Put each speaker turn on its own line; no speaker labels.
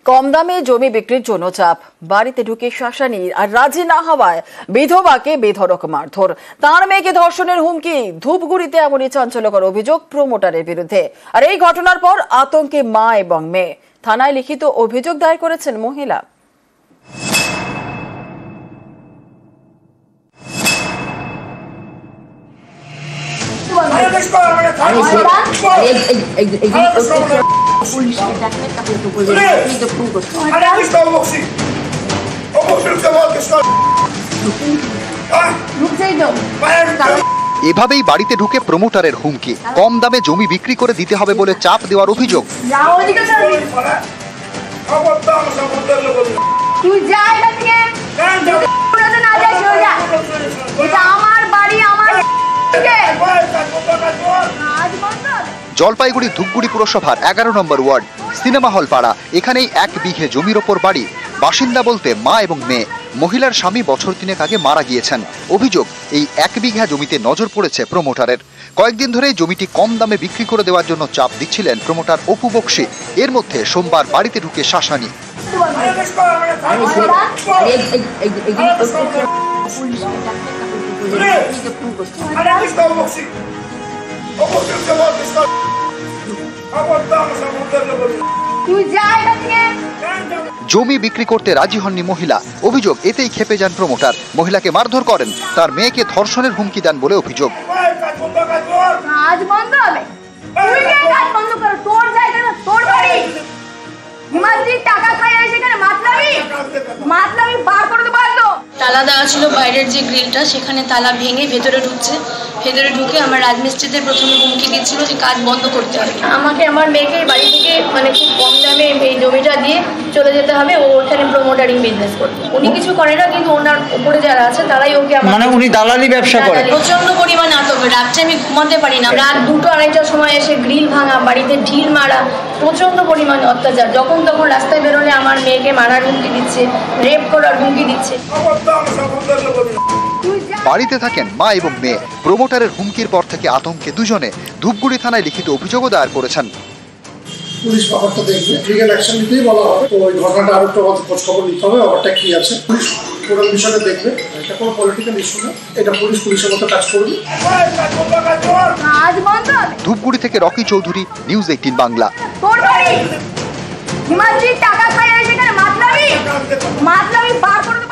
কম দামে জমি বিক্রির জন্য চাপ, বাড়িতে ঢুকে শাসানি আর রাজি না হওয়ায় বিধবাকে বেধড়ক মারধর, তার মেয়েকে ধর্ষণের হুমকি। ধূপগুড়িতে এমনই চাঞ্চল্যকর অভিযোগ প্রমোটারের বিরুদ্ধে। আর এই ঘটনার পর আতঙ্কে মা এবং মেয়ে। থানায় লিখিত অভিযোগ দায়ের করেছেন মহিলা।
এভাবেই বাড়িতে ঢুকে প্রমোটারের হুমকি, কম দামে জমি বিক্রি করে দিতে হবে বলে চাপ দেওয়ার অভিযোগ। জলপাইগুড়ি ধূপগুড়ি পুরসভার 11 নম্বর ওয়ার্ড সিনেমা হল পাড়া, এখানেই 1 বিঘে জমির ওপর বাড়ি। বাসিন্দা বলতে মা এবং মেয়ে। মহিলার স্বামী বছর 3 আগে মারা গিয়েছেন। অভিযোগ, এই 1 বিঘা জমিতে নজর পড়েছে প্রমোটারের। কয়েকদিন ধরে জমিটি কম দামে বিক্রি করে দেওয়ার জন্য চাপ দিচ্ছিলেন প্রমোটার অপু বক্সি। এর মধ্যে সোমবার বাড়িতে ঢুকে শাসানি। জমি বিক্রি করতে রাজি হননি মহিলা। অভিযোগ, এতেই ক্ষেপে যান প্রমোটার, মহিলাকে মারধর করেন, তার মেয়েকে ধর্ষণের হুমকি দেন বলে অভিযোগ।
তালা দেওয়া ছিল, বাইরের যে গ্রিলটা সেখানে তালা ভেঙে ভেতরে ঢুকে আমার রাজমিস্ত্রিদের প্রথমে হুমকি দিচ্ছিল যে কাজ বন্ধ করতে হবে, আমাকে আমার মেয়েকে বাড়ি থেকে খুব কম দামে এই জমিটা দিয়ে চলে যেতে হবে, ও ওখানে প্রমোটারিং বিজনেস করবে। উনি কিছু করে না, কিন্তু ওনার উপরে যারা আছে তারাই ওকে,
উনি দালালি ব্যবসা করে।
প্রচন্ড পরিমাণে আতঙ্ক, রাত্রে আমি ঘুমাতে পারি না। রাত 2-2:30টার সময় এসে গ্রিল ভাঙা, বাড়িতে ঢিল মারা, প্রচন্ড পরিমাণে অত্যাচার। যখন তখন রাস্তায় বেরোলে আমার মেয়েকে মারার হুমকি দিচ্ছে, রেপ করার হুমকি দিচ্ছে।
বাড়িতে থাকেন মা এবং মেয়ে। প্রমোটারের হুমকির পর থেকে আতঙ্কে দুজনে। ধূপগুড়ি থানায় লিখিত অভিযোগও দায়ের করেছেন।
পুলিশ ব্যাপারটা দেখবে, লিগ্যাল অ্যাকশন নিতেই বলা হবে। তো ওই ঘটনাটা আরো একটু খোঁজ খবর নিতে হবে, ব্যাপারটা কি আছে। পুলিশ পুরো বিষয়টা দেখবে, এটা কোনো পলিটিক্যাল ইস্যু না, এটা পুলিশের মতো কাজ করবে।
ধূপগুড়ি থেকে রকি চৌধুরী, নিউজ 18 বাংলা।
টাকা খায় সেখানে মাতলামি বার করে